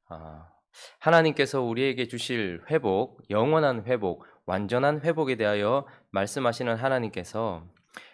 아, 하나님께서 우리에게 주실 회복, 영원한 회복, 완전한 회복에 대하여 말씀하시는 하나님께서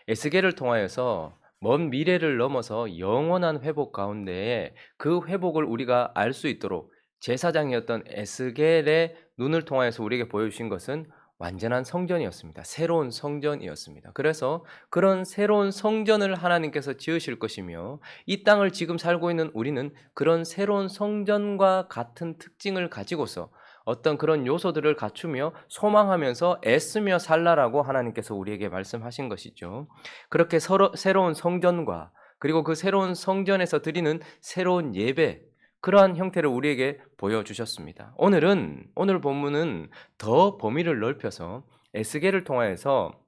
에스겔을 통하여서 먼 미래를 넘어서 영원한 회복 가운데에 그 회복을 우리가 알 수 있도록 제사장이었던 에스겔의 눈을 통하여서 우리에게 보여주신 것은 완전한 성전이었습니다. 새로운 성전이었습니다. 그래서 그런 새로운 성전을 하나님께서 지으실 것이며 이 땅을 지금 살고 있는 우리는 그런 새로운 성전과 같은 특징을 가지고서 어떤 그런 요소들을 갖추며 소망하면서 애쓰며 살라라고 하나님께서 우리에게 말씀하신 것이죠. 그렇게 새로운 성전과 그리고 그 새로운 성전에서 드리는 새로운 예배, 그러한 형태를 우리에게 보여주셨습니다. 오늘 본문은 더 범위를 넓혀서 에스겔을 통하여서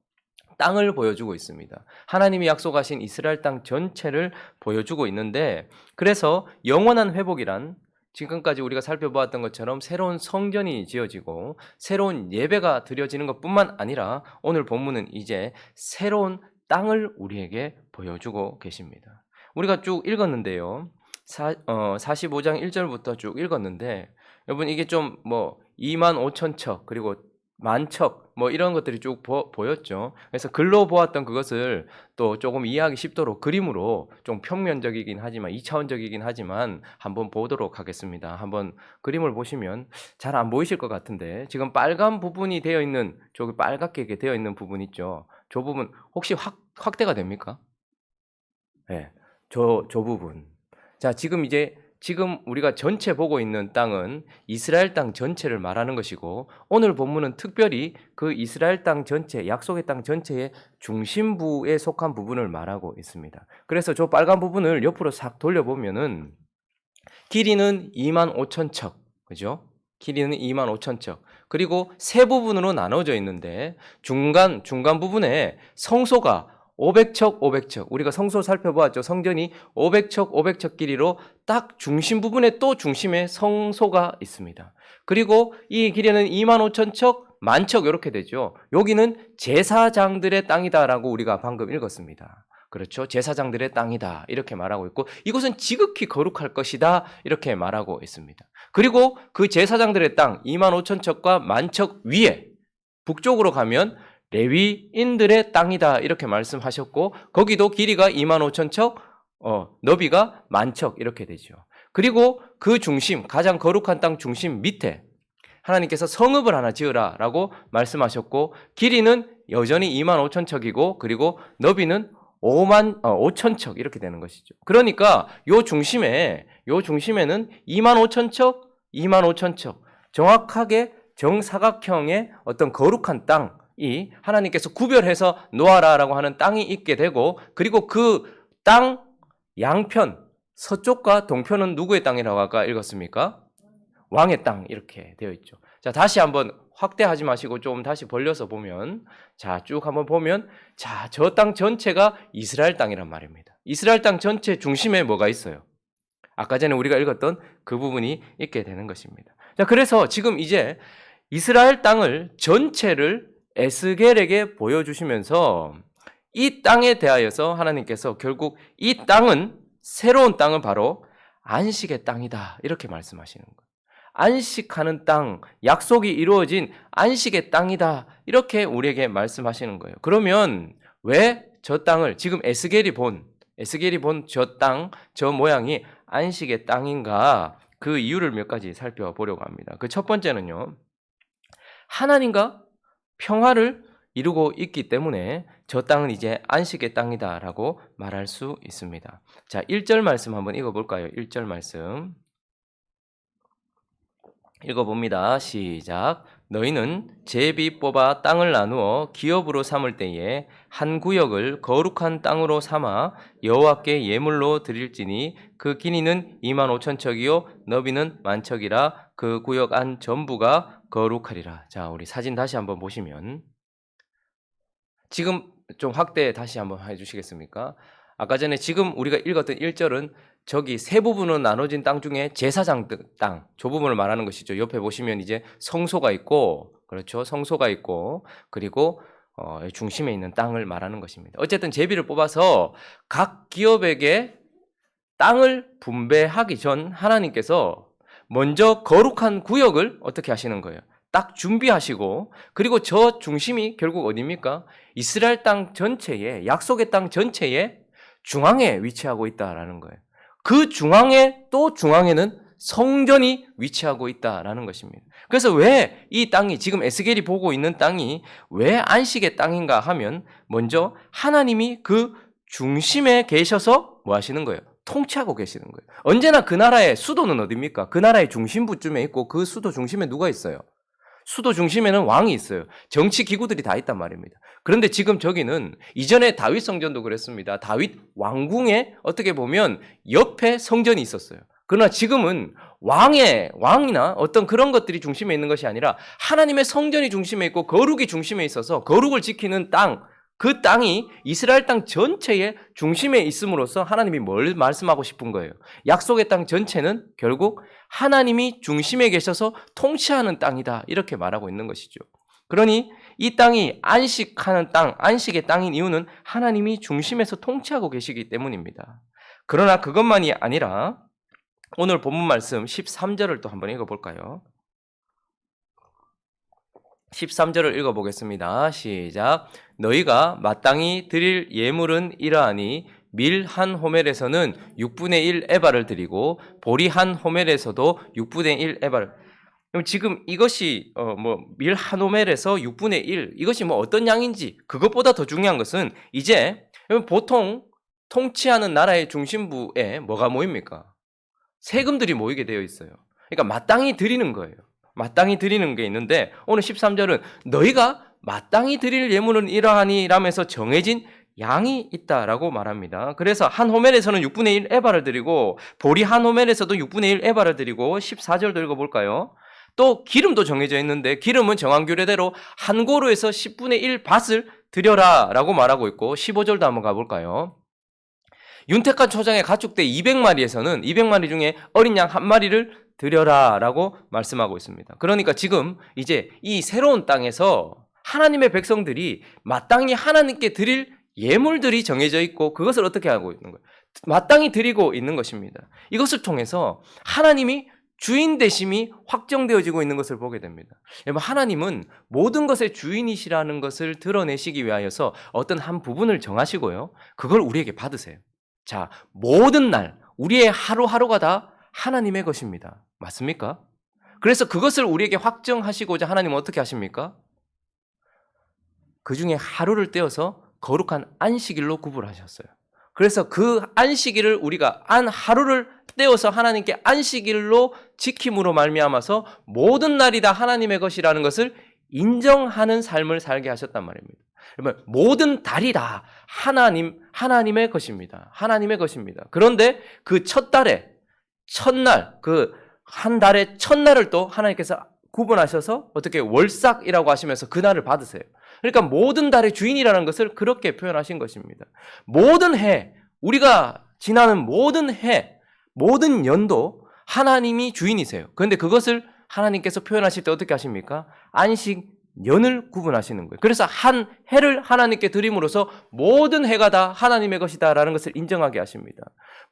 땅을 보여주고 있습니다. 하나님이 약속하신 이스라엘 땅 전체를 보여주고 있는데, 그래서 영원한 회복이란 지금까지 우리가 살펴보았던 것처럼 새로운 성전이 지어지고 새로운 예배가 드려지는 것뿐만 아니라 오늘 본문은 이제 새로운 땅을 우리에게 보여주고 계십니다. 우리가 쭉 읽었는데요. 45장 1절부터 쭉 읽었는데, 여러분 이게 좀 2만 5천 척 그리고 만척 이런 것들이 쭉 보였죠. 그래서 글로 보았던 그것을 또 조금 이해하기 쉽도록 그림으로 좀 평면적이긴 하지만 2차원적이긴 하지만 한번 보도록 하겠습니다. 한번 그림을 보시면 잘 안 보이실 것 같은데, 지금 빨간 부분이 되어 있는, 저기 빨갛게 되어 있는 부분 있죠. 저 부분 혹시 확대가 됩니까? 네, 저 부분. 자, 지금 우리가 전체 보고 있는 땅은 이스라엘 땅 전체를 말하는 것이고, 오늘 본문은 특별히 그 이스라엘 땅 전체, 약속의 땅 전체의 중심부에 속한 부분을 말하고 있습니다. 그래서 저 빨간 부분을 옆으로 싹 돌려보면은 길이는 2만 5천 척, 그죠? 길이는 2만 5천 척. 그리고 세 부분으로 나눠져 있는데 중간 부분에 성소가 500척, 500척. 우리가 성소 살펴보았죠. 성전이 500척, 500척 길이로 딱 중심 부분에 또 중심에 성소가 있습니다. 그리고 이 길이는 2만 5천 척, 만척 이렇게 되죠. 여기는 제사장들의 땅이다라고 우리가 방금 읽었습니다. 그렇죠. 제사장들의 땅이다 이렇게 말하고 있고, 이곳은 지극히 거룩할 것이다 이렇게 말하고 있습니다. 그리고 그 제사장들의 땅 2만 5천 척과 만척 위에 북쪽으로 가면 레위인들의 땅이다 이렇게 말씀하셨고, 거기도 길이가 2만 5천 척, 너비가 만척 이렇게 되죠. 그리고 그 중심, 가장 거룩한 땅 중심 밑에 하나님께서 성읍을 하나 지으라라고 말씀하셨고, 길이는 여전히 2만 5천 척이고 그리고 너비는 5천 척 이렇게 되는 것이죠. 그러니까 요 중심에는 2만 5천 척, 2만 5천 척 정확하게 정사각형의 어떤 거룩한 땅이 하나님께서 구별해서 놓아라라고 하는 땅이 있게 되고, 그리고 그 땅 양편 서쪽과 동편은 누구의 땅이라고 아까 읽었습니까? 왕의 땅 이렇게 되어 있죠. 자, 다시 한번 확대하지 마시고 좀 다시 벌려서 보면, 자, 쭉 한번 보면, 자, 저 땅 전체가 이스라엘 땅이란 말입니다. 이스라엘 땅 전체 중심에 뭐가 있어요? 아까 전에 우리가 읽었던 그 부분이 있게 되는 것입니다. 자, 그래서 지금 이제 이스라엘 땅을 전체를 에스겔에게 보여주시면서 이 땅에 대하여서 하나님께서 결국 이 땅은, 새로운 땅은 바로 안식의 땅이다 이렇게 말씀하시는 거예요. 안식하는 땅, 약속이 이루어진 안식의 땅이다 이렇게 우리에게 말씀하시는 거예요. 그러면 왜 저 땅을 지금 에스겔이 본 저 땅, 저 모양이 안식의 땅인가, 그 이유를 몇 가지 살펴보려고 합니다. 그 첫 번째는요, 하나님과 평화를 이루고 있기 때문에 저 땅은 이제 안식의 땅이다라고 말할 수 있습니다. 자, 1절 말씀 한번 읽어볼까요? 1절 말씀 읽어봅니다. 시작. 너희는 제비 뽑아 땅을 나누어 기업으로 삼을 때에 한 구역을 거룩한 땅으로 삼아 여호와께 예물로 드릴지니 그 길이는 2만 5천 척이요 너비는 만척이라 그 구역 안 전부가 거룩하리라. 자, 우리 사진 다시 한번 보시면, 지금 좀 확대 다시 한번 해주시겠습니까? 아까 전에 지금 우리가 읽었던 1절은 저기 세 부분으로 나눠진 땅 중에 제사장 땅, 저 부분을 말하는 것이죠. 옆에 보시면 이제 성소가 있고, 그렇죠. 성소가 있고, 그리고 중심에 있는 땅을 말하는 것입니다. 어쨌든 제비를 뽑아서 각 기업에게 땅을 분배하기 전 하나님께서 먼저 거룩한 구역을 어떻게 하시는 거예요? 딱 준비하시고, 그리고 저 중심이 결국 어디입니까? 이스라엘 땅 전체에, 약속의 땅 전체에 중앙에 위치하고 있다라는 거예요. 그 중앙에 또 중앙에는 성전이 위치하고 있다라는 것입니다. 그래서 왜 이 땅이, 지금 에스겔이 보고 있는 땅이 왜 안식의 땅인가 하면, 먼저 하나님이 그 중심에 계셔서 뭐 하시는 거예요? 통치하고 계시는 거예요. 언제나 그 나라의 수도는 어디입니까? 그 나라의 중심부쯤에 있고, 그 수도 중심에 누가 있어요? 수도 중심에는 왕이 있어요. 정치 기구들이 다 있단 말입니다. 그런데 지금 저기는 이전에 다윗 성전도 그랬습니다. 다윗 왕궁에 어떻게 보면 옆에 성전이 있었어요. 그러나 지금은 왕이나 어떤 그런 것들이 중심에 있는 것이 아니라 하나님의 성전이 중심에 있고 거룩이 중심에 있어서 거룩을 지키는 땅, 그 땅이 이스라엘 땅 전체의 중심에 있음으로써 하나님이 뭘 말씀하고 싶은 거예요? 약속의 땅 전체는 결국 하나님이 중심에 계셔서 통치하는 땅이다, 이렇게 말하고 있는 것이죠. 그러니 이 땅이 안식하는 땅, 안식의 땅인 이유는 하나님이 중심에서 통치하고 계시기 때문입니다. 그러나 그것만이 아니라 오늘 본문 말씀 13절을 또 한번 읽어볼까요? 13절을 읽어보겠습니다. 시작. 너희가 마땅히 드릴 예물은 이러하니 밀 한 호멜에서는 6분의 1 에바를 드리고 보리 한 호멜에서도 6분의 1 에바를. 그럼 지금 이것이 밀 한 호멜에서 6분의 1, 이것이 뭐 어떤 양인지, 그것보다 더 중요한 것은 이제 보통 통치하는 나라의 중심부에 뭐가 모입니까? 세금들이 모이게 되어 있어요. 그러니까 마땅히 드리는 거예요. 마땅히 드리는 게 있는데, 오늘 13절은 너희가 마땅히 드릴 예물은 이러하니 라면서 정해진 양이 있다라고 말합니다. 그래서 한 호멜에서는 6분의 1 에바를 드리고 보리 한 호멜에서도 6분의 1 에바를 드리고, 14절도 읽어볼까요? 또 기름도 정해져 있는데 기름은 정한 규례대로 한 고루에서 10분의 1 밭을 드려라 라고 말하고 있고, 15절도 한번 가볼까요? 윤택한 초장의 가축대 200마리에서는 200마리 중에 어린 양 한 마리를 드려라 라고 말씀하고 있습니다. 그러니까 지금 이제 이 새로운 땅에서 하나님의 백성들이 마땅히 하나님께 드릴 예물들이 정해져 있고, 그것을 어떻게 하고 있는 거예요? 마땅히 드리고 있는 것입니다. 이것을 통해서 하나님이 주인 되심이 확정되어지고 있는 것을 보게 됩니다. 여러분, 하나님은 모든 것의 주인이시라는 것을 드러내시기 위하여서 어떤 한 부분을 정하시고요, 그걸 우리에게 받으세요. 자, 모든 날 우리의 하루하루가 다 하나님의 것입니다. 맞습니까? 그래서 그것을 우리에게 확정하시고자 하나님은 어떻게 하십니까? 그 중에 하루를 떼어서 거룩한 안식일로 구분하셨어요. 그래서 그 안식일을 우리가 하루를 떼어서 하나님께 안식일로 지킴으로 말미암아서 모든 날이 다 하나님의 것이라는 것을 인정하는 삶을 살게 하셨단 말입니다. 여러분, 모든 달이 다 하나님의 것입니다. 하나님의 것입니다. 그런데 그 첫날, 그 한 달의 첫날을 또 하나님께서 구분하셔서 어떻게 월삭이라고 하시면서 그 날을 받으세요. 그러니까 모든 달의 주인이라는 것을 그렇게 표현하신 것입니다. 모든 해, 우리가 지나는 모든 해, 모든 년도 하나님이 주인이세요. 그런데 그것을 하나님께서 표현하실 때 어떻게 하십니까? 안식년을 구분하시는 거예요. 그래서 한 해를 하나님께 드림으로써 모든 해가 다 하나님의 것이다라는 것을 인정하게 하십니다.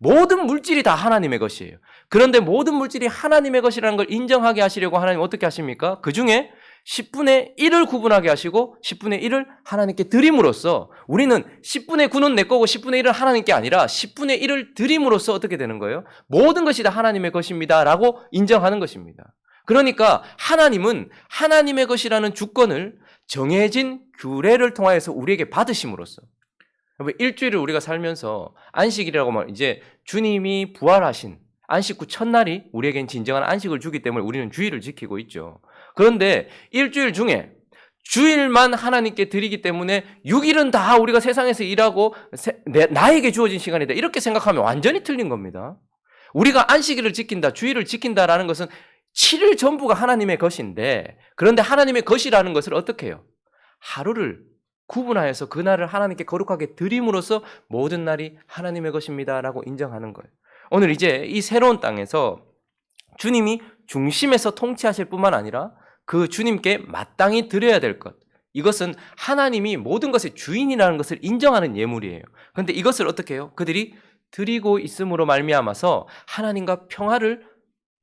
모든 물질이 다 하나님의 것이에요. 그런데 모든 물질이 하나님의 것이라는 걸 인정하게 하시려고 하나님 어떻게 하십니까? 그 중에 10분의 1을 구분하게 하시고 10분의 1을 하나님께 드림으로써, 우리는 10분의 9는 내 거고 10분의 1은 하나님께 아니라 10분의 1을 드림으로써 어떻게 되는 거예요? 모든 것이 다 하나님의 것입니다 라고 인정하는 것입니다. 그러니까 하나님은 하나님의 것이라는 주권을 정해진 규례를 통하여서 우리에게 받으심으로써, 일주일을 우리가 살면서 안식일이라고 말, 이제 주님이 부활하신 안식 후 첫날이 우리에겐 진정한 안식을 주기 때문에 우리는 주일을 지키고 있죠. 그런데 일주일 중에 주일만 하나님께 드리기 때문에 6일은 다 우리가 세상에서 일하고 나에게 주어진 시간이다, 이렇게 생각하면 완전히 틀린 겁니다. 우리가 안식일을 지킨다, 주일을 지킨다라는 것은 7일 전부가 하나님의 것인데, 그런데 하나님의 것이라는 것을 어떻게 해요? 하루를 구분하여서 그날을 하나님께 거룩하게 드림으로써 모든 날이 하나님의 것입니다라고 인정하는 거예요. 오늘 이제 이 새로운 땅에서 주님이 중심에서 통치하실 뿐만 아니라 그 주님께 마땅히 드려야 될 것, 이것은 하나님이 모든 것의 주인이라는 것을 인정하는 예물이에요. 그런데 이것을 어떻게 해요? 그들이 드리고 있음으로 말미암아서 하나님과 평화를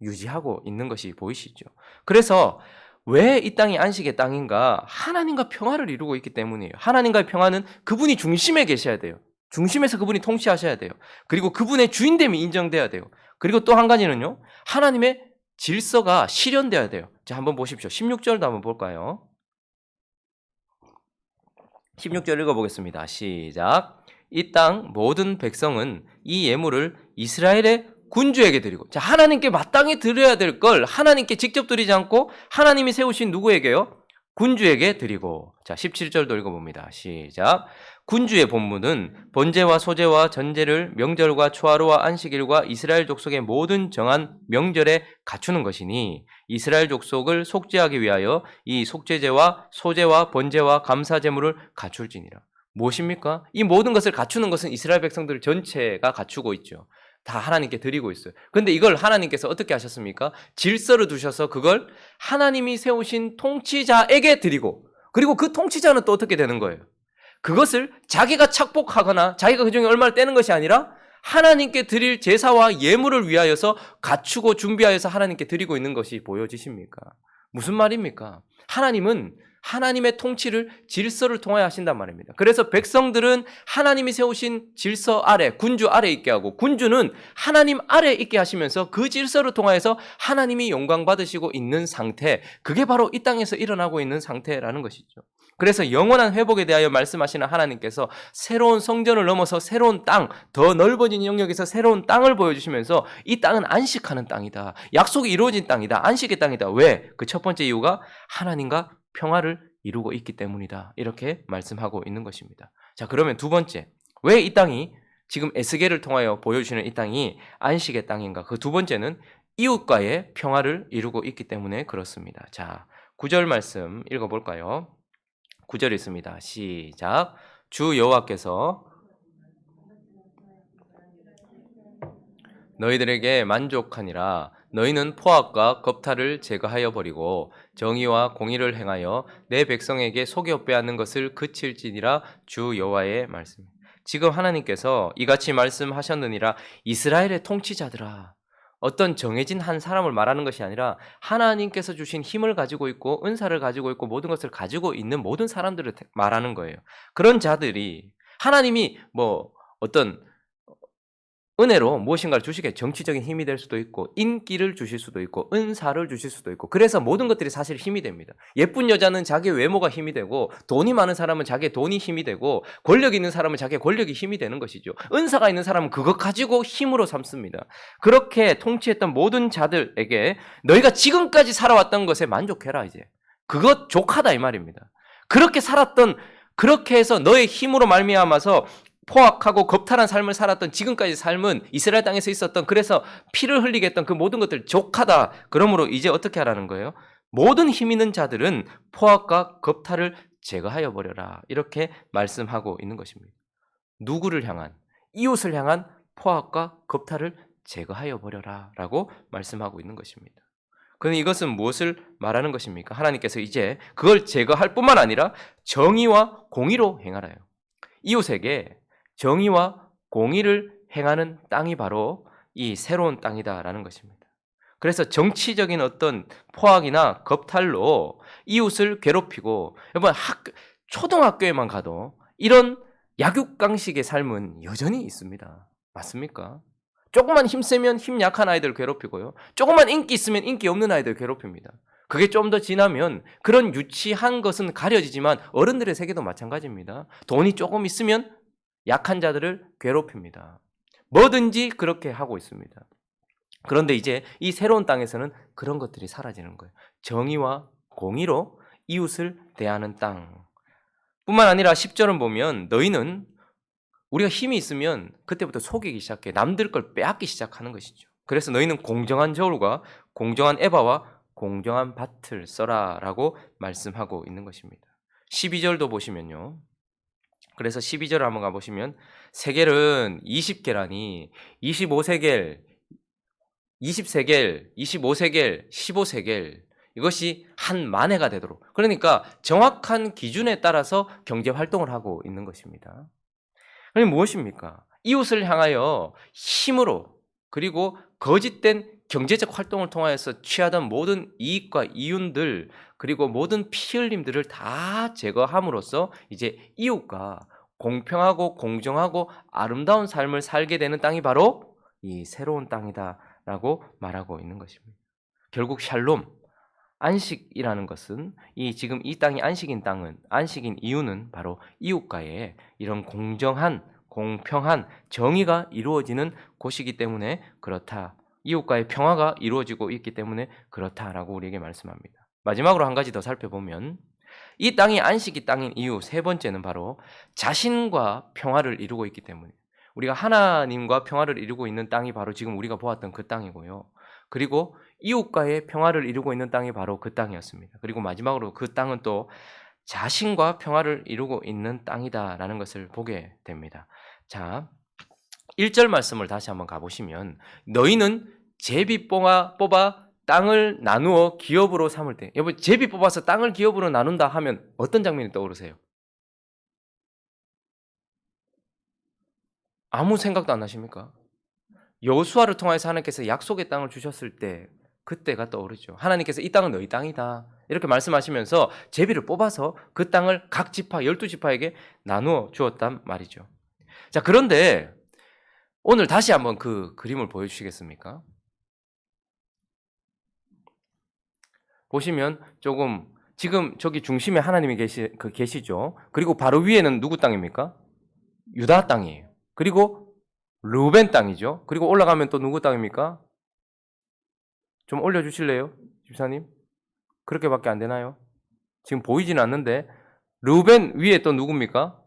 유지하고 있는 것이 보이시죠? 그래서 왜 이 땅이 안식의 땅인가? 하나님과 평화를 이루고 있기 때문이에요. 하나님과의 평화는 그분이 중심에 계셔야 돼요. 중심에서 그분이 통치하셔야 돼요. 그리고 그분의 주인됨이 인정돼야 돼요. 그리고 또 한 가지는요. 하나님의 질서가 실현돼야 돼요. 자, 한번 보십시오. 16절도 한번 볼까요? 16절 읽어보겠습니다. 시작. 이 땅 모든 백성은 이 예물을 이스라엘의 군주에게 드리고, 자, 하나님께 마땅히 드려야 될 걸 하나님께 직접 드리지 않고 하나님이 세우신 누구에게요? 군주에게 드리고. 자, 17절도 읽어봅니다. 시작. 군주의 본문은 번제와 소제와 전제를 명절과 초하루와 안식일과 이스라엘 족속의 모든 정한 명절에 갖추는 것이니 이스라엘 족속을 속죄하기 위하여 이 속죄제와 소제와 번제와 감사 제물을 갖출지니라. 무엇입니까? 이 모든 것을 갖추는 것은 이스라엘 백성들 전체가 갖추고 있죠. 다 하나님께 드리고 있어요. 그런데 이걸 하나님께서 어떻게 하셨습니까? 질서를 두셔서 그걸 하나님이 세우신 통치자에게 드리고, 그리고 그 통치자는 또 어떻게 되는 거예요? 그것을 자기가 착복하거나 자기가 그 중에 얼마를 떼는 것이 아니라 하나님께 드릴 제사와 예물을 위하여서 갖추고 준비하여서 하나님께 드리고 있는 것이 보여지십니까? 무슨 말입니까? 하나님은 하나님의 통치를 질서를 통하여 하신단 말입니다. 그래서 백성들은 하나님이 세우신 질서 아래, 군주 아래 있게 하고, 군주는 하나님 아래 있게 하시면서 그 질서를 통하여서 하나님이 영광 받으시고 있는 상태, 그게 바로 이 땅에서 일어나고 있는 상태라는 것이죠. 그래서 영원한 회복에 대하여 말씀하시는 하나님께서 새로운 성전을 넘어서 새로운 땅, 더 넓어진 영역에서 새로운 땅을 보여주시면서 이 땅은 안식하는 땅이다. 약속이 이루어진 땅이다. 안식의 땅이다. 왜? 그 첫 번째 이유가 하나님과 평화를 이루고 있기 때문이다. 이렇게 말씀하고 있는 것입니다. 자, 그러면 두 번째, 왜 이 땅이 지금 에스겔을 통하여 보여주시는 이 땅이 안식의 땅인가? 그 두 번째는 이웃과의 평화를 이루고 있기 때문에 그렇습니다. 자, 9절 말씀 읽어볼까요? 9절 있습니다. 시작. 주 여호와께서 너희들에게 만족하니라. 너희는 포악과 겁탈을 제거하여 버리고 정의와 공의를 행하여 내 백성에게 속여 빼앗는 것을 그칠지니라. 주 여호와의 말씀. 지금 하나님께서 이같이 말씀하셨느니라. 이스라엘의 통치자들아, 어떤 정해진 한 사람을 말하는 것이 아니라 하나님께서 주신 힘을 가지고 있고 은사를 가지고 있고 모든 것을 가지고 있는 모든 사람들을 말하는 거예요. 그런 자들이 하나님이 어떤 은혜로 무엇인가를 주시게, 정치적인 힘이 될 수도 있고 인기를 주실 수도 있고 은사를 주실 수도 있고, 그래서 모든 것들이 사실 힘이 됩니다. 예쁜 여자는 자기의 외모가 힘이 되고, 돈이 많은 사람은 자기의 돈이 힘이 되고, 권력 있는 사람은 자기의 권력이 힘이 되는 것이죠. 은사가 있는 사람은 그것 가지고 힘으로 삼습니다. 그렇게 통치했던 모든 자들에게 너희가 지금까지 살아왔던 것에 만족해라. 이제 그것 족하다 이 말입니다. 그렇게 살았던, 그렇게 해서 너의 힘으로 말미암아서 포악하고 겁탈한 삶을 살았던 지금까지 삶은 이스라엘 땅에서 있었던, 그래서 피를 흘리게 했던 그 모든 것들 족하다. 그러므로 이제 어떻게 하라는 거예요? 모든 힘 있는 자들은 포악과 겁탈을 제거하여 버려라. 이렇게 말씀하고 있는 것입니다. 누구를 향한? 이웃을 향한 포악과 겁탈을 제거하여 버려라 라고 말씀하고 있는 것입니다. 그런데 이것은 무엇을 말하는 것입니까? 하나님께서 이제 그걸 제거할 뿐만 아니라 정의와 공의로 행하라요. 이웃에게 정의와 공의를 행하는 땅이 바로 이 새로운 땅이다라는 것입니다. 그래서 정치적인 어떤 포악이나 겁탈로 이웃을 괴롭히고, 여러분 초등학교에만 가도 이런 약육강식의 삶은 여전히 있습니다. 맞습니까? 조금만 힘세면 힘 약한 아이들 괴롭히고요. 조금만 인기 있으면 인기 없는 아이들 괴롭힙니다. 그게 좀 더 지나면 그런 유치한 것은 가려지지만 어른들의 세계도 마찬가지입니다. 돈이 조금 있으면 약한 자들을 괴롭힙니다. 뭐든지 그렇게 하고 있습니다. 그런데 이제 이 새로운 땅에서는 그런 것들이 사라지는 거예요. 정의와 공의로 이웃을 대하는 땅. 뿐만 아니라 10절은 보면 너희는, 우리가 힘이 있으면 그때부터 속이기 시작해. 남들 걸 빼앗기 시작하는 것이죠. 그래서 너희는 공정한 저울과 공정한 에바와 공정한 밭을 써라 라고 말씀하고 있는 것입니다. 12절도 보시면요. 그래서 12절 한번 가보시면 세겔은 20계란이 25세겔, 20세겔, 25세겔, 15세겔, 이것이 한 만회가 되도록, 그러니까 정확한 기준에 따라서 경제활동을 하고 있는 것입니다. 그럼 무엇입니까? 이웃을 향하여 힘으로, 그리고 거짓된 경제적 활동을 통하여서 취하던 모든 이익과 이윤들 그리고 모든 피 흘림들을 다 제거함으로써 이제 이웃과 공평하고 공정하고 아름다운 삶을 살게 되는 땅이 바로 이 새로운 땅이다라고 말하고 있는 것입니다. 결국 샬롬, 안식이라는 것은 지금 이 땅이 안식인 이유는 바로 이웃과의 이런 공정한 공평한 정의가 이루어지는 곳이기 때문에 그렇다. 이웃과의 평화가 이루어지고 있기 때문에 그렇다라고 우리에게 말씀합니다. 마지막으로 한 가지 더 살펴보면 이 땅이 안식이 땅인 이유 세 번째는 바로 자신과 평화를 이루고 있기 때문에 우리가 하나님과 평화를 이루고 있는 땅이 바로 지금 우리가 보았던 그 땅이고요. 그리고 이웃과의 평화를 이루고 있는 땅이 바로 그 땅이었습니다. 그리고 마지막으로 그 땅은 또 자신과 평화를 이루고 있는 땅이다라는 것을 보게 됩니다. 자, 1절 말씀을 다시 한번 가보시면 너희는 제비 뽑아 땅을 나누어 기업으로 삼을 때 여러분 제비 뽑아서 땅을 기업으로 나눈다 하면 어떤 장면이 떠오르세요? 아무 생각도 안 나십니까? 여호수아를 통해서 하나님께서 약속의 땅을 주셨을 때 그때가 떠오르죠. 하나님께서 이 땅은 너희 땅이다 이렇게 말씀하시면서 제비를 뽑아서 그 땅을 각 지파 12지파에게 나누어 주었단 말이죠. 자, 그런데 오늘 다시 한번 그 그림을 보여주시겠습니까? 보시면 조금 지금 저기 중심에 하나님이 계시죠. 그리고 바로 위에는 누구 땅입니까? 유다 땅이에요. 그리고 르우벤 땅이죠. 그리고 올라가면 또 누구 땅입니까? 좀 올려주실래요? 집사님? 그렇게밖에 안 되나요? 지금 보이진 않는데 르우벤 위에 또 누굽니까?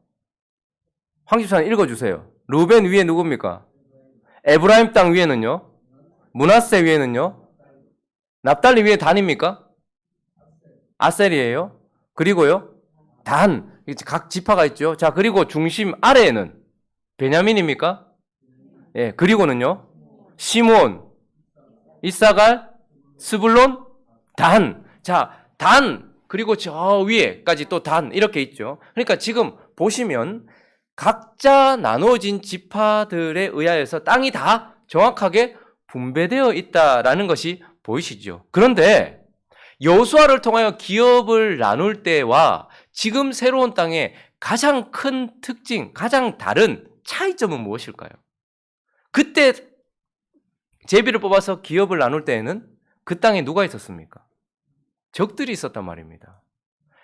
황 집사님 읽어주세요. 르우벤 위에 누굽니까? 에브라임 땅 위에는요? 므낫세 위에는요? 납달리 위에 단입니까? 아셀이에요. 그리고요? 단. 각 지파가 있죠. 자, 그리고 중심 아래에는 베냐민입니까? 예, 그리고는요? 시몬, 이사갈, 스불론, 단. 자, 단. 그리고 저 위에까지 또 단. 이렇게 있죠. 그러니까 지금 보시면 각자 나눠진 지파들에 의하여서 땅이 다 정확하게 분배되어 있다라는 것이 보이시죠. 그런데 여호수아를 통하여 기업을 나눌 때와 지금 새로운 땅의 가장 큰 특징, 가장 다른 차이점은 무엇일까요? 그때 제비를 뽑아서 기업을 나눌 때에는 그 땅에 누가 있었습니까? 적들이 있었단 말입니다.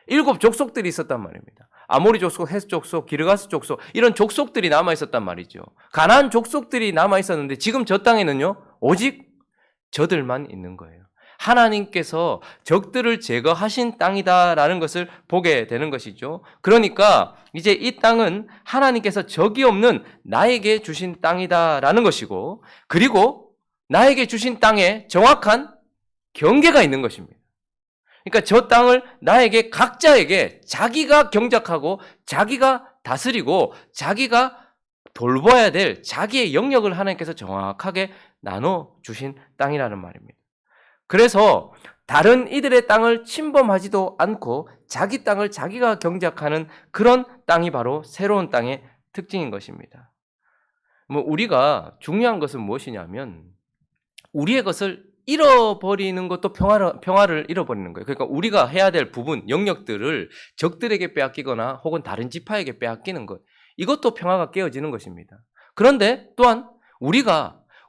7 족속들이 있었단 말입니다. 아모리 족속, 헷 족속, 기르가스 족속 이런 족속들이 남아 있었단 말이죠. 가나안 족속들이 남아 있었는데 지금 저 땅에는요 오직 저들만 있는 거예요. 하나님께서 적들을 제거하신 땅이다라는 것을 보게 되는 것이죠. 그러니까 이제 이 땅은 하나님께서 적이 없는 나에게 주신 땅이다라는 것이고 그리고 나에게 주신 땅에 정확한 경계가 있는 것입니다. 그러니까 저 땅을 나에게 각자에게 자기가 경작하고 자기가 다스리고 자기가 돌봐야 될 자기의 영역을 하나님께서 정확하게 나눠주신 땅이라는 말입니다. 그래서 다른 이들의 땅을 침범하지도 않고 자기 땅을 자기가 경작하는 그런 땅이 바로 새로운 땅의 특징인 것입니다. 우리가 중요한 것은 무엇이냐면 우리의 것을 잃어버리는 것도 평화를 잃어버리는 거예요. 그러니까 우리가 해야 될 부분, 영역들을 적들에게 빼앗기거나 혹은 다른 지파에게 빼앗기는 것, 이것도 평화가 깨어지는 것입니다. 그런데 또한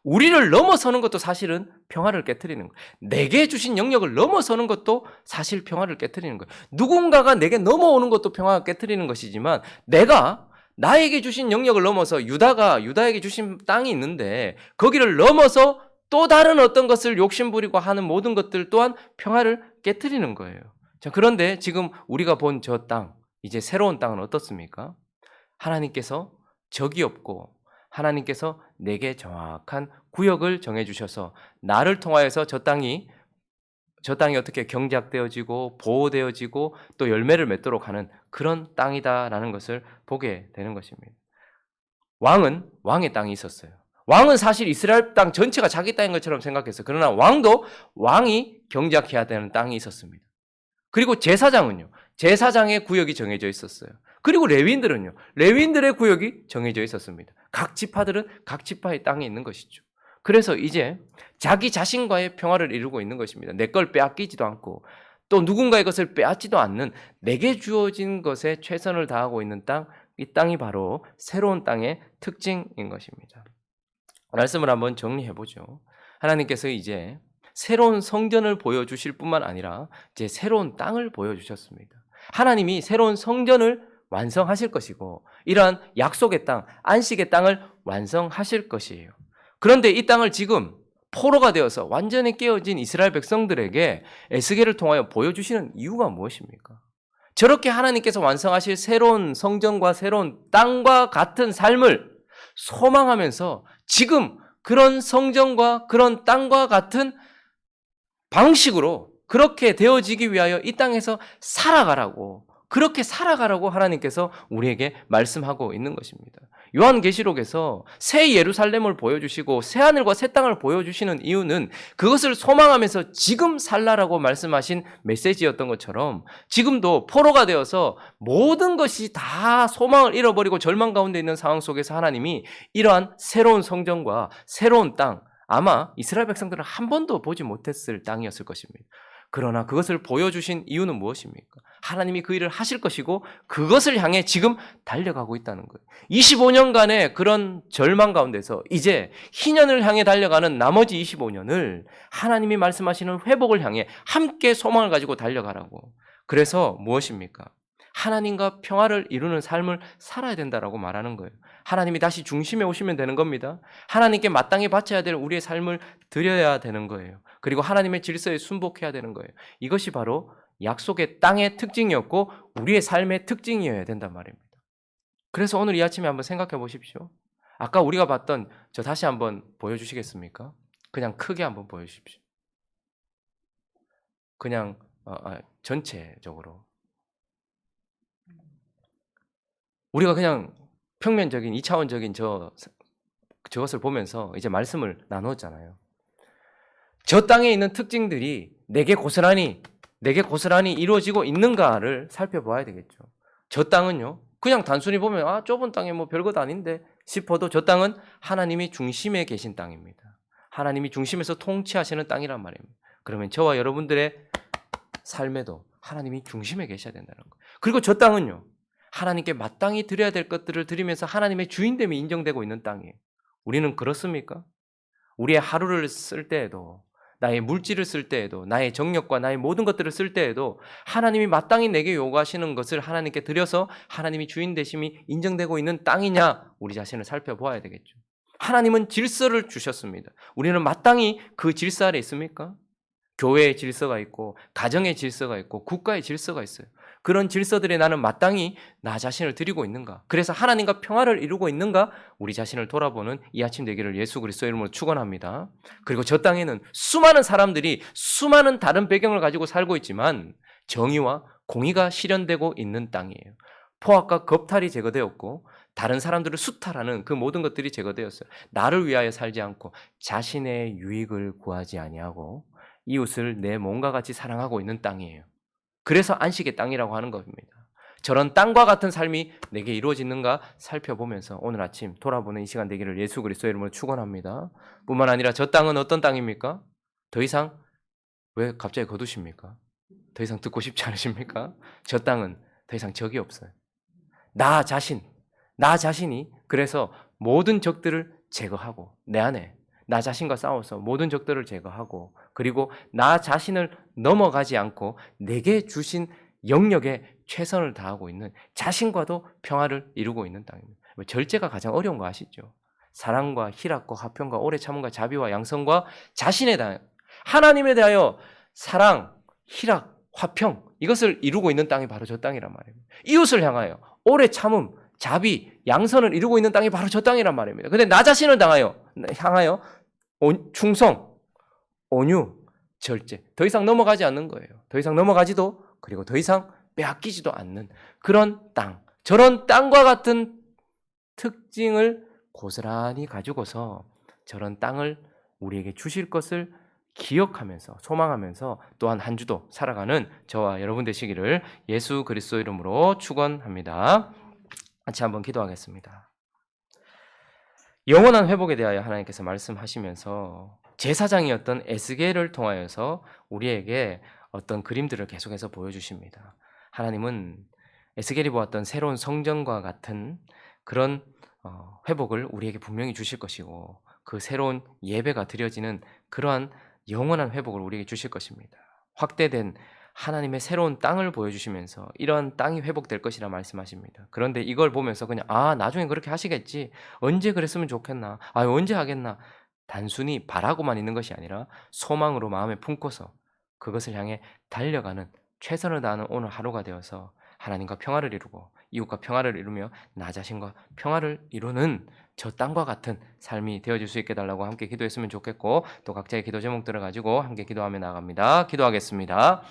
우리를 넘어서는 것도 사실은 평화를 깨트리는 거예요. 내게 주신 영역을 넘어서는 것도 사실 평화를 깨트리는 거예요. 누군가가 내게 넘어오는 것도 평화가 깨트리는 것이지만 내가 나에게 주신 영역을 넘어서 유다에게 주신 땅이 있는데 거기를 넘어서 또 다른 어떤 것을 욕심부리고 하는 모든 것들 또한 평화를 깨트리는 거예요. 자, 그런데 지금 우리가 본 저 땅, 이제 새로운 땅은 어떻습니까? 하나님께서 적이 없고 하나님께서 내게 정확한 구역을 정해주셔서 나를 통하여서 저 땅이 어떻게 경작되어지고 보호되어지고 또 열매를 맺도록 하는 그런 땅이다라는 것을 보게 되는 것입니다. 왕은 왕의 땅이 있었어요. 왕은 사실 이스라엘 땅 전체가 자기 땅인 것처럼 생각했어요. 그러나 왕도 왕이 경작해야 되는 땅이 있었습니다. 그리고 제사장은요. 제사장의 구역이 정해져 있었어요. 그리고 레위인들은요. 레위인들의 구역이 정해져 있었습니다. 각 지파들은 각 지파의 땅에 있는 것이죠. 그래서 이제 자기 자신과의 평화를 이루고 있는 것입니다. 내 걸 빼앗기지도 않고 또 누군가의 것을 빼앗지도 않는 내게 주어진 것에 최선을 다하고 있는 땅, 이 땅이 바로 새로운 땅의 특징인 것입니다. 말씀을 한번 정리해 보죠. 하나님께서 이제 새로운 성전을 보여주실 뿐만 아니라 이제 새로운 땅을 보여주셨습니다. 하나님이 새로운 성전을 완성하실 것이고 이러한 약속의 땅, 안식의 땅을 완성하실 것이에요. 그런데 이 땅을 지금 포로가 되어서 완전히 깨어진 이스라엘 백성들에게 에스겔을 통하여 보여주시는 이유가 무엇입니까? 저렇게 하나님께서 완성하실 새로운 성전과 새로운 땅과 같은 삶을 소망하면서 지금 그런 성전과 그런 땅과 같은 방식으로 그렇게 되어지기 위하여 이 땅에서 살아가라고, 그렇게 살아가라고 하나님께서 우리에게 말씀하고 있는 것입니다. 요한계시록에서 새 예루살렘을 보여주시고 새 하늘과 새 땅을 보여주시는 이유는 그것을 소망하면서 지금 살라라고 말씀하신 메시지였던 것처럼 지금도 포로가 되어서 모든 것이 다 소망을 잃어버리고 절망 가운데 있는 상황 속에서 하나님이 이러한 새로운 성전과 새로운 땅, 아마 이스라엘 백성들은 한 번도 보지 못했을 땅이었을 것입니다. 그러나 그것을 보여주신 이유는 무엇입니까? 하나님이 그 일을 하실 것이고 그것을 향해 지금 달려가고 있다는 거예요. 25년간의 그런 절망 가운데서 이제 희년을 향해 달려가는 나머지 25년을 하나님이 말씀하시는 회복을 향해 함께 소망을 가지고 달려가라고. 그래서 무엇입니까? 하나님과 평화를 이루는 삶을 살아야 된다라고 말하는 거예요. 하나님이 다시 중심에 오시면 되는 겁니다. 하나님께 마땅히 바쳐야 될 우리의 삶을 드려야 되는 거예요. 그리고 하나님의 질서에 순복해야 되는 거예요. 이것이 바로 약속의 땅의 특징이었고 우리의 삶의 특징이어야 된단 말입니다. 그래서 오늘 이 아침에 한번 생각해 보십시오. 아까 우리가 봤던 저 다시 한번 보여주시겠습니까? 그냥 크게 한번 보여주십시오. 그냥 전체적으로. 우리가 그냥 평면적인 2차원적인 저것을 보면서 이제 말씀을 나누었잖아요. 저 땅에 있는 특징들이 내게 고스란히 이루어지고 있는가를 살펴봐야 되겠죠. 저 땅은요, 그냥 단순히 보면 좁은 땅에 뭐 별것 아닌데 싶어도 저 땅은 하나님이 중심에 계신 땅입니다. 하나님이 중심에서 통치하시는 땅이란 말입니다. 그러면 저와 여러분들의 삶에도 하나님이 중심에 계셔야 된다는 거예요. 그리고 저 땅은요, 하나님께 마땅히 드려야 될 것들을 드리면서 하나님의 주인됨이 인정되고 있는 땅이에요. 우리는 그렇습니까? 우리의 하루를 쓸 때에도, 나의 물질을 쓸 때에도, 나의 정력과 나의 모든 것들을 쓸 때에도 하나님이 마땅히 내게 요구하시는 것을 하나님께 드려서 하나님이 주인 되심이 인정되고 있는 땅이냐, 우리 자신을 살펴보아야 되겠죠. 하나님은 질서를 주셨습니다. 우리는 마땅히 그 질서 아래 있습니까? 교회의 질서가 있고 가정의 질서가 있고 국가의 질서가 있어요. 그런 질서들에 나는 마땅히 나 자신을 드리고 있는가? 그래서 하나님과 평화를 이루고 있는가? 우리 자신을 돌아보는 이 아침 되기를 예수 그리스도의 이름으로 축원합니다. 그리고 저 땅에는 수많은 사람들이 수많은 다른 배경을 가지고 살고 있지만 정의와 공의가 실현되고 있는 땅이에요. 포악과 겁탈이 제거되었고 다른 사람들을 수탈하는 그 모든 것들이 제거되었어요. 나를 위하여 살지 않고 자신의 유익을 구하지 아니하고 이웃을 내 몸과 같이 사랑하고 있는 땅이에요. 그래서 안식의 땅이라고 하는 겁니다. 저런 땅과 같은 삶이 내게 이루어지는가 살펴보면서 오늘 아침 돌아보는 이 시간 되기를 예수 그리스도의 이름으로 축원합니다. 뿐만 아니라 저 땅은 어떤 땅입니까? 더 이상 왜 갑자기 거두십니까? 더 이상 듣고 싶지 않으십니까? 저 땅은 더 이상 적이 없어요. 나 자신이 그래서 모든 적들을 제거하고 내 안에 나 자신과 싸워서 모든 적들을 제거하고 그리고 나 자신을 넘어가지 않고 내게 주신 영역에 최선을 다하고 있는 자신과도 평화를 이루고 있는 땅입니다. 절제가 가장 어려운 거 아시죠? 사랑과 희락과 화평과 오래 참음과 자비와 양성과 자신에 대하여 하나님에 대하여 사랑, 희락, 화평 이것을 이루고 있는 땅이 바로 저 땅이란 말입니다. 이웃을 향하여 오래 참음, 자비, 양선을 이루고 있는 땅이 바로 저 땅이란 말입니다. 근데 나 자신을 향하여 충성, 온유, 절제. 더 이상 넘어가지 않는 거예요. 더 이상 넘어가지도 그리고 더 이상 빼앗기지도 않는 그런 땅. 저런 땅과 같은 특징을 고스란히 가지고서 저런 땅을 우리에게 주실 것을 기억하면서 소망하면서 또한 한 주도 살아가는 저와 여러분 되시기를 예수 그리스도 이름으로 축원합니다. 같이 한번 기도하겠습니다. 영원한 회복에 대하여 하나님께서 말씀하시면서 제사장이었던 에스겔을 통하여서 우리에게 어떤 그림들을 계속해서 보여주십니다. 하나님은 에스겔이 보았던 새로운 성전과 같은 그런 회복을 우리에게 분명히 주실 것이고, 그 새로운 예배가 드려지는 그러한 영원한 회복을 우리에게 주실 것입니다. 확대된 하나님의 새로운 땅을 보여주시면서 이러한 땅이 회복될 것이라 말씀하십니다. 그런데 이걸 보면서 그냥 나중에 그렇게 하시겠지, 언제 그랬으면 좋겠나, 언제 하겠나, 단순히 바라고만 있는 것이 아니라 소망으로 마음에 품고서 그것을 향해 달려가는, 최선을 다하는 오늘 하루가 되어서 하나님과 평화를 이루고 이웃과 평화를 이루며 나 자신과 평화를 이루는 저 땅과 같은 삶이 되어질 수 있게 달라고 함께 기도했으면 좋겠고, 또 각자의 기도 제목들을 가지고 함께 기도하며 나갑니다. 기도하겠습니다.